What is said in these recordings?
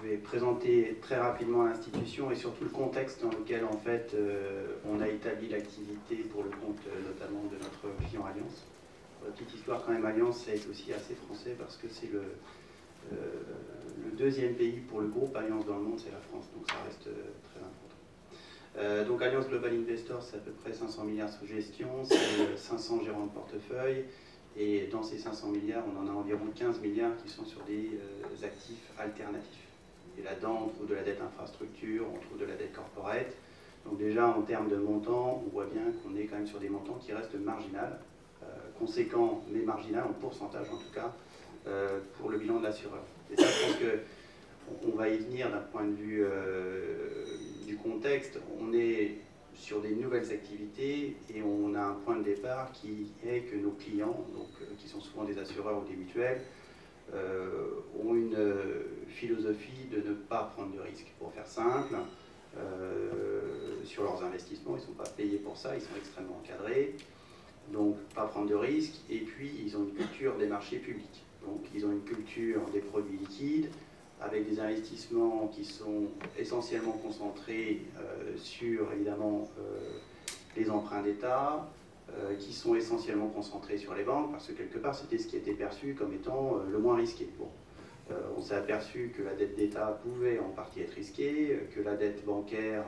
vais présenter très rapidement l'institution et surtout le contexte dans lequel en fait on a établi l'activité pour le compte notamment de notre client Allianz. Pour la petite histoire quand même, Allianz c'est aussi assez français parce que c'est le deuxième pays pour le groupe Allianz dans le monde, c'est la France, donc ça reste très important. Donc Allianz Global Investors, c'est à peu près 500 milliards sous gestion, c'est 500 gérants de portefeuille. Et dans ces 500 milliards, on en a environ 15 milliards qui sont sur des actifs alternatifs. Et là-dedans, on trouve de la dette infrastructure, on trouve de la dette corporate. Donc déjà, en termes de montants, on voit bien qu'on est quand même sur des montants qui restent marginales, conséquents mais marginal, en pourcentage en tout cas, pour le bilan de l'assureur. Et ça, je pense qu'on va y venir d'un point de vue du contexte. On est sur des nouvelles activités et on a un point de départ qui est que nos clients, donc, qui sont souvent des assureurs ou des mutuelles, ont une philosophie de ne pas prendre de risques. Pour faire simple, sur leurs investissements, ils ne sont pas payés pour ça, ils sont extrêmement encadrés, donc pas prendre de risques, et puis ils ont une culture des marchés publics. Donc ils ont une culture des produits liquides, avec des investissements qui sont essentiellement concentrés sur, évidemment, les emprunts d'État, qui sont essentiellement concentrés sur les banques, parce que quelque part, c'était ce qui était perçu comme étant le moins risqué. Bon. On s'est aperçu que la dette d'État pouvait en partie être risquée, que la dette bancaire,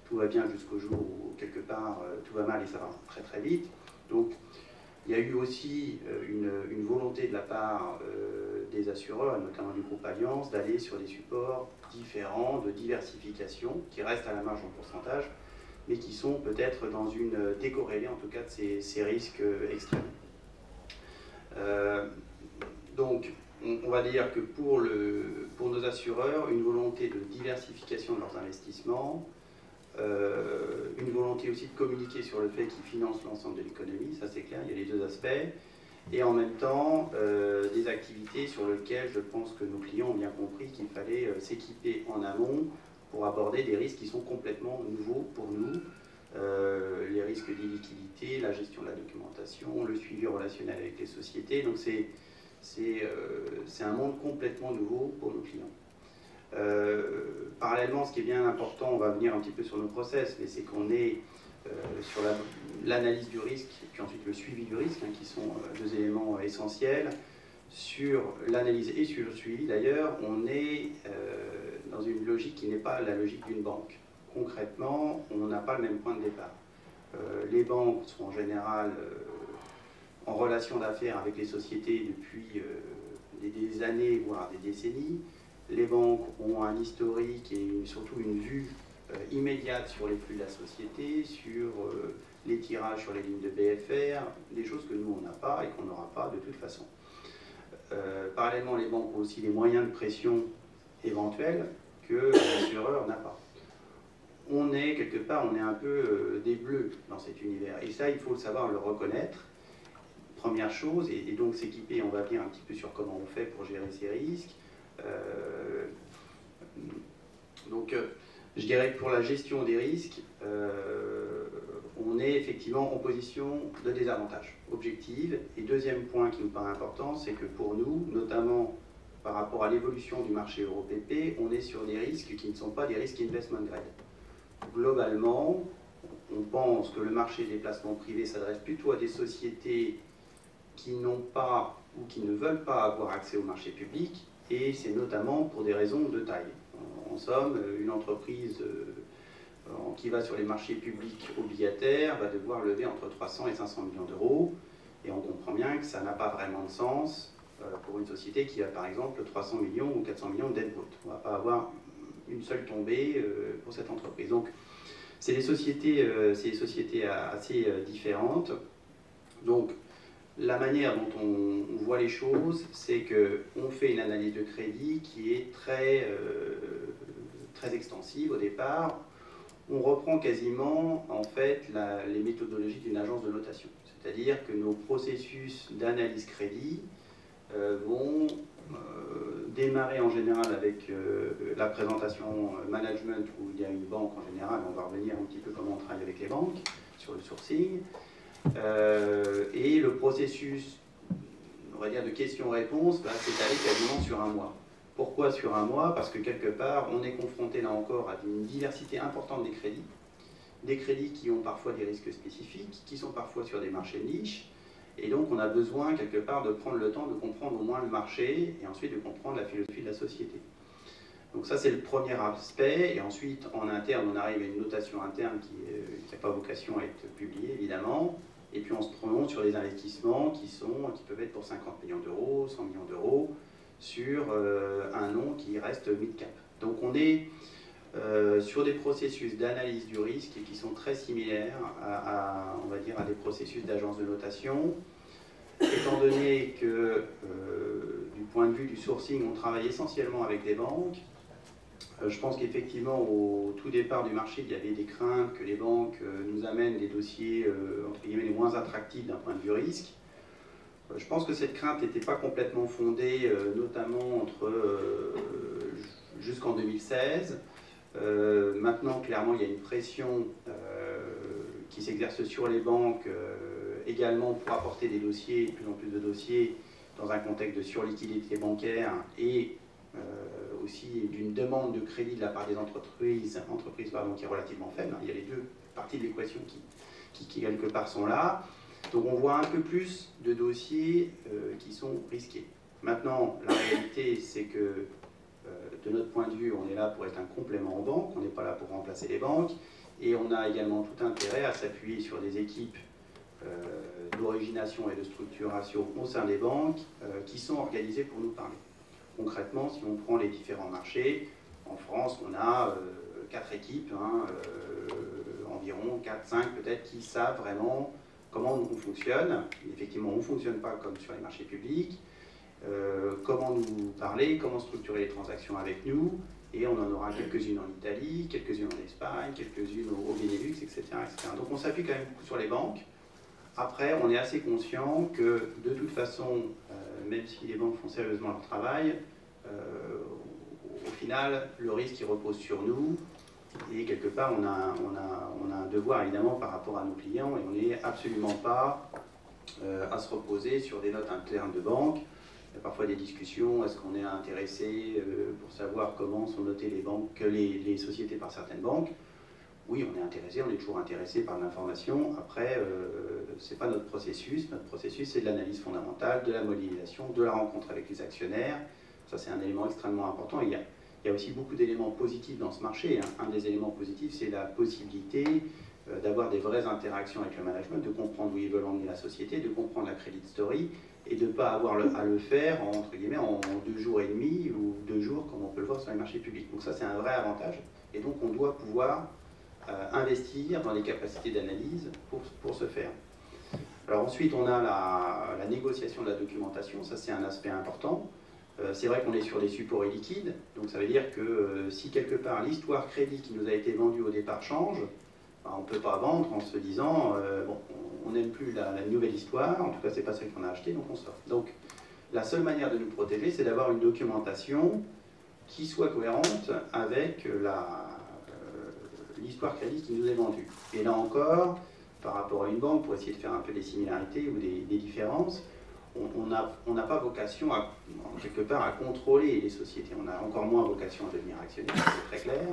tout va bien jusqu'au jour où, quelque part, tout va mal et ça va très très vite. Donc, il y a eu aussi une volonté de la part des assureurs, notamment du groupe Allianz, d'aller sur des supports différents, de diversification, qui restent à la marge en pourcentage, mais qui sont peut-être dans une décorrélée, en tout cas, de ces risques extrêmes. Donc, on va dire que pour nos assureurs, une volonté de diversification de leurs investissements, une volonté aussi de communiquer sur le fait qu'ils financent l'ensemble de l'économie, ça c'est clair, il y a les deux aspects, et en même temps des activités sur lesquelles je pense que nos clients ont bien compris qu'il fallait s'équiper en amont pour aborder des risques qui sont complètement nouveaux pour nous, les risques d'illiquidité, la gestion de la documentation, le suivi relationnel avec les sociétés, donc c'est un monde complètement nouveau pour nos clients. Parallèlement, ce qui est bien important, on va venir un petit peu sur nos process, mais c'est qu'on est sur l'analyse du risque et puis ensuite le suivi du risque, qui sont deux éléments essentiels. Sur l'analyse et sur le suivi, d'ailleurs, on est dans une logique qui n'est pas la logique d'une banque. Concrètement, on n'a pas le même point de départ. Les banques sont en général en relation d'affaires avec les sociétés depuis des années, voire des décennies. Les banques ont un historique et surtout une vue immédiate sur les flux de la société, sur les tirages sur les lignes de BFR, des choses que nous on n'a pas et qu'on n'aura pas de toute façon. Parallèlement, les banques ont aussi des moyens de pression éventuels que l'assureur n'a pas. On est quelque part, on est un peu des bleus dans cet univers et ça il faut le savoir, le reconnaître. Première chose, et donc s'équiper, on va venir un petit peu sur comment on fait pour gérer ces risques. Donc, je dirais que pour la gestion des risques, on est effectivement en position de désavantage objective. Et deuxième point qui nous paraît important, c'est que pour nous, notamment par rapport à l'évolution du marché euro-PP, on est sur des risques qui ne sont pas des risques investment grade. Globalement, on pense que le marché des placements privés s'adresse plutôt à des sociétés qui n'ont pas ou qui ne veulent pas avoir accès au marché public, et c'est notamment pour des raisons de taille. En somme, une entreprise qui va sur les marchés publics obligataires va devoir lever entre 300 et 500 millions d'euros, et on comprend bien que ça n'a pas vraiment de sens pour une société qui a par exemple 300 millions ou 400 millions de dette brute. On ne va pas avoir une seule tombée pour cette entreprise. Donc, c'est des sociétés assez différentes. Donc, la manière dont on voit les choses, c'est qu'on fait une analyse de crédit qui est très extensive au départ. On reprend quasiment en fait les méthodologies d'une agence de notation. C'est-à-dire que nos processus d'analyse crédit vont démarrer en général avec la présentation management où il y a une banque en général. On va revenir un petit peu comment on travaille avec les banques sur le sourcing. Et le processus, on va dire, de questions-réponses va s'étaler quasiment sur un mois. Pourquoi sur un mois? Parce que quelque part, on est confronté là encore à une diversité importante des crédits qui ont parfois des risques spécifiques, qui sont parfois sur des marchés de niche, et donc on a besoin quelque part de prendre le temps de comprendre au moins le marché, et ensuite de comprendre la philosophie de la société. Donc ça c'est le premier aspect, et ensuite en interne on arrive à une notation interne qui n'a pas vocation à être publiée évidemment, et puis on se prononce sur les investissements qui peuvent être pour 50 millions d'euros, 100 millions d'euros, sur un nom qui reste mid-cap. Donc on est sur des processus d'analyse du risque qui sont très similaires on va dire, à des processus d'agence de notation. Étant donné que du point de vue du sourcing, on travaille essentiellement avec des banques, je pense qu'effectivement, au tout départ du marché, il y avait des craintes que les banques nous amènent des dossiers, entre guillemets, les moins attractifs d'un point de vue risque. Je pense que cette crainte n'était pas complètement fondée, notamment jusqu'en 2016. Maintenant, clairement, il y a une pression qui s'exerce sur les banques également pour apporter des dossiers, de plus en plus de dossiers, dans un contexte de surliquidité bancaire et aussi d'une demande de crédit de la part des entreprises qui est relativement faible. Il y a les deux parties de l'équation qui quelque part sont là. Donc on voit un peu plus de dossiers qui sont risqués. Maintenant, la réalité, c'est que de notre point de vue, on est là pour être un complément aux banques, on n'est pas là pour remplacer les banques, et on a également tout intérêt à s'appuyer sur des équipes d'origination et de structuration au sein des banques qui sont organisées pour nous parler. Concrètement, si on prend les différents marchés, en France, on a 4 équipes, environ 4, 5 peut-être, qui savent vraiment comment on fonctionne. Effectivement, on ne fonctionne pas comme sur les marchés publics. Comment nous parler, comment structurer les transactions avec nous, et on en aura quelques-unes en Italie, quelques-unes en Espagne, quelques-unes au Benelux, etc., etc. Donc on s'appuie quand même beaucoup sur les banques. Après, on est assez conscient que de toute façon, même si les banques font sérieusement leur travail, au final, le risque il repose sur nous, et quelque part, on a un devoir évidemment par rapport à nos clients, et on n'est absolument pas à se reposer sur des notes internes de banque. Il y a parfois des discussions, est-ce qu'on est intéressé pour savoir comment sont notées les sociétés par certaines banques? Oui, on est intéressé, on est toujours intéressé par l'information. Après, ce n'est pas notre processus. Notre processus, c'est de l'analyse fondamentale, de la modélisation, de la rencontre avec les actionnaires. Ça, c'est un élément extrêmement important. Il y a aussi beaucoup d'éléments positifs dans ce marché. Un des éléments positifs, c'est la possibilité d'avoir des vraies interactions avec le management, de comprendre où ils veulent emmener la société, de comprendre la credit story, et de ne pas avoir à le faire entre guillemets, en 2 jours et demi ou 2 jours, comme on peut le voir sur les marchés publics. Donc ça, c'est un vrai avantage. Et donc, on doit pouvoir investir dans les capacités d'analyse pour ce faire. Alors ensuite, on a la négociation de la documentation. Ça, c'est un aspect important. C'est vrai qu'on est sur des supports illiquides. Donc ça veut dire que si quelque part l'histoire crédit qui nous a été vendue au départ change, on ne peut pas vendre en se disant bon, on n'aime plus la nouvelle histoire, en tout cas c'est pas celle qu'on a achetée, donc on sort. Donc la seule manière de nous protéger, c'est d'avoir une documentation qui soit cohérente avec l'histoire crédit qui nous est vendue. Et là encore, par rapport à une banque, pour essayer de faire un peu des similarités ou des différences, on n'a pas vocation quelque part à contrôler les sociétés, on a encore moins vocation à devenir actionnaire, c'est très clair.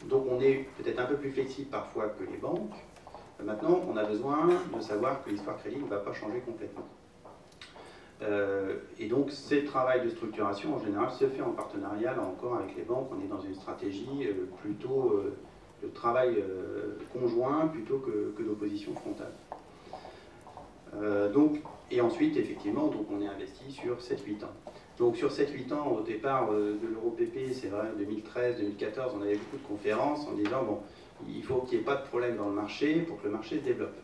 Donc on est peut-être un peu plus flexible parfois que les banques. Maintenant, on a besoin de savoir que l'histoire crédit ne va pas changer complètement. Et donc, ce travail de structuration, en général, se fait en partenariat, là encore, avec les banques. On est dans une stratégie plutôt de travail conjoint plutôt que d'opposition frontale. Et ensuite, effectivement, donc on est investi sur 7-8 ans. Donc sur 7-8 ans, au départ de l'EuroPP, c'est vrai, 2013-2014, on avait beaucoup de conférences en disant, bon, il faut qu'il n'y ait pas de problème dans le marché pour que le marché se développe.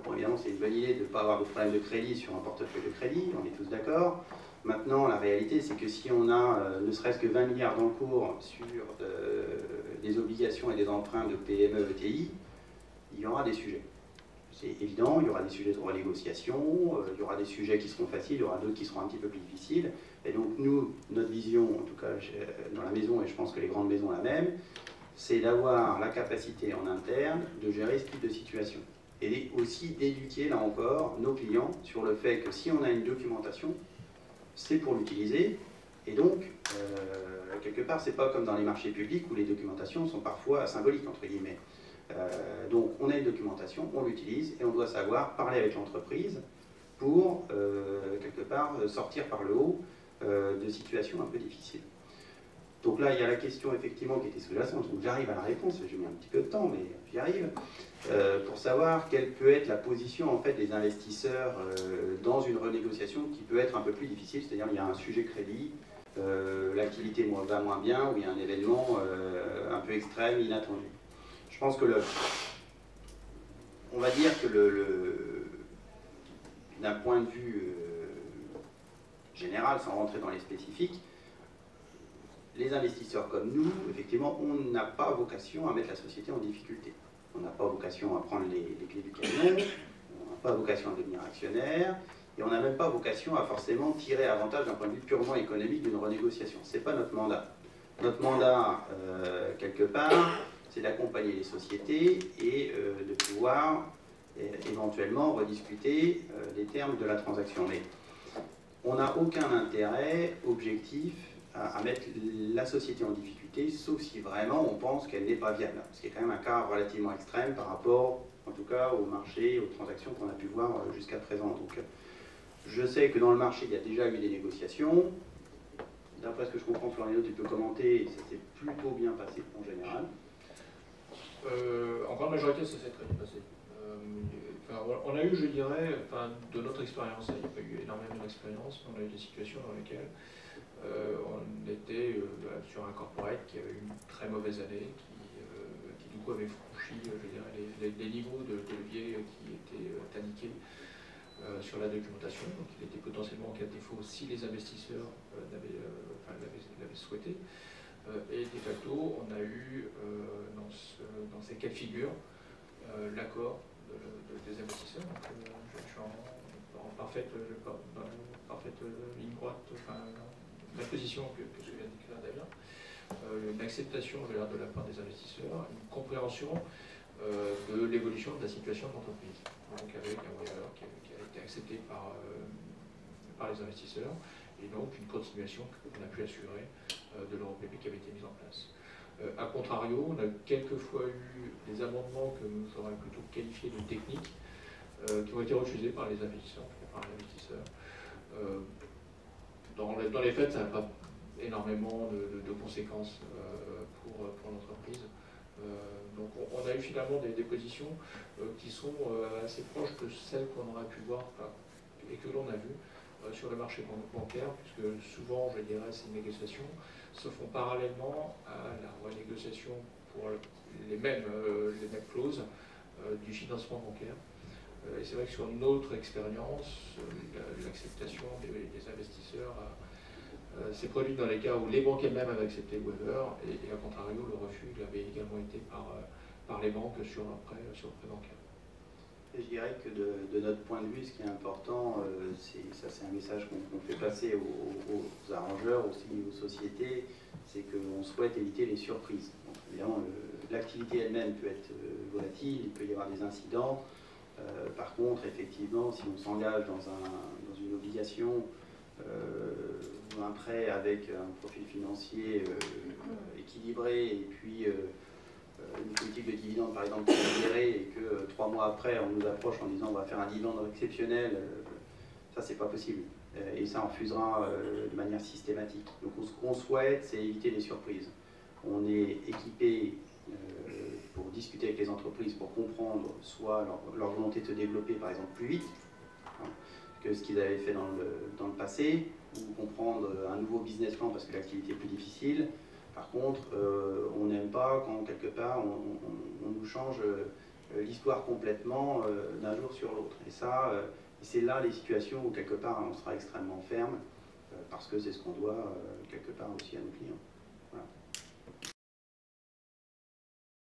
Bon, évidemment, c'est une bonne idée de ne pas avoir de problème de crédit sur un portefeuille de crédit, on est tous d'accord. Maintenant, la réalité, c'est que si on a ne serait-ce que 20 milliards d'encours sur des obligations et des emprunts de PME, ETI, il y aura des sujets. C'est évident, il y aura des sujets de renégociation, il y aura des sujets qui seront faciles, il y aura d'autres qui seront un petit peu plus difficiles. Et donc nous, notre vision, en tout cas dans la maison, et je pense que les grandes maisons la même, c'est d'avoir la capacité en interne de gérer ce type de situation. Et aussi d'éduquer, là encore, nos clients sur le fait que si on a une documentation, c'est pour l'utiliser, et donc, quelque part, c'est pas comme dans les marchés publics où les documentations sont parfois symboliques, entre guillemets. Donc, on a une documentation, on l'utilise, et on doit savoir parler avec l'entreprise pour, quelque part, sortir par le haut de situations un peu difficiles. Donc là, il y a la question, effectivement, qui était sous-jacente, donc j'arrive à la réponse, j'ai mis un petit peu de temps, mais j'y arrive, pour savoir quelle peut être la position, en fait, des investisseurs dans une renégociation qui peut être un peu plus difficile, c'est-à-dire il y a un sujet crédit, l'activité va moins bien, ou il y a un événement un peu extrême, inattendu. Je pense que on va dire que d'un point de vue général, sans rentrer dans les spécifiques, les investisseurs comme nous, effectivement, on n'a pas vocation à mettre la société en difficulté. On n'a pas vocation à prendre les clés du camion, on n'a pas vocation à devenir actionnaire, et on n'a même pas vocation à forcément tirer avantage d'un point de vue purement économique d'une renégociation. Ce n'est pas notre mandat. Notre mandat, quelque part, c'est d'accompagner les sociétés et de pouvoir éventuellement rediscuter les termes de la transaction. Mais on n'a aucun intérêt objectif à mettre la société en difficulté, sauf si vraiment on pense qu'elle n'est pas viable. Ce qui est quand même un cas relativement extrême par rapport, en tout cas, au marché, aux transactions qu'on a pu voir jusqu'à présent. Donc, je sais que dans le marché, il y a déjà eu des négociations. D'après ce que je comprends, Floriano, tu peux commenter, ça s'est plutôt bien passé en général. En grande majorité, ça s'est très bien passé. On a eu, je dirais, de notre expérience, il n'y a pas eu énormément d'expérience, mais on a eu des situations dans lesquelles on était sur un corporate qui avait eu une très mauvaise année, qui du coup avait franchi, je dirais, les niveaux de levier qui étaient indiqués sur la documentation. Donc il était potentiellement en cas de défaut si les investisseurs l'avaient souhaité. Et de facto, on a eu dans ces cas de figure l'accord des investisseurs. Donc, je suis en parfaite ligne droite, la position que je viens de décrire d'ailleurs. Une acceptation de la part des investisseurs, une compréhension de l'évolution de la situation de l'entreprise. Donc avec un waiver qui a été accepté par les investisseurs, et donc une continuation qu'on a pu assurer de l'EuroPP qui avait été mise en place. A contrario, on a quelquefois eu des amendements que j'aurais plutôt qualifiés de techniques, qui ont été refusés par les investisseurs. Dans les faits, ça n'a pas énormément de conséquences pour l'entreprise. Donc on a eu finalement des positions qui sont assez proches de celles qu'on aurait pu voir et que l'on a vues sur le marché bancaire, puisque souvent, je dirais, ces négociations se font parallèlement à la renégociation pour les mêmes clauses du financement bancaire. Et c'est vrai que sur notre expérience, l'acceptation des investisseurs s'est produite dans les cas où les banques elles-mêmes avaient accepté le waiver, et à contrario, le refus avait également été par les banques sur le prêt bancaire. Et je dirais que de notre point de vue, ce qui est important, c'est un message qu'on fait passer aux arrangeurs, aussi aux sociétés, c'est qu'on souhaite éviter les surprises. Donc, évidemment, l'activité elle-même peut être volatile, il peut y avoir des incidents. Par contre, effectivement, si on s'engage dans une obligation ou un prêt avec un profil financier équilibré, et puis une politique de dividende par exemple pondérée, et que 3 mois après on nous approche en disant on va faire un dividende exceptionnel, ça c'est pas possible. Et ça on refusera de manière systématique. Donc ce qu'on souhaite, c'est éviter les surprises. On est équipé pour discuter avec les entreprises, pour comprendre soit leur volonté de se développer par exemple plus vite que ce qu'ils avaient fait dans le passé, ou comprendre un nouveau business plan parce que l'activité est plus difficile. Par contre, on n'aime pas quand quelque part on nous change l'histoire complètement d'un jour sur l'autre. Et ça, c'est là les situations où quelque part on sera extrêmement ferme, parce que c'est ce qu'on doit quelque part aussi à nos clients.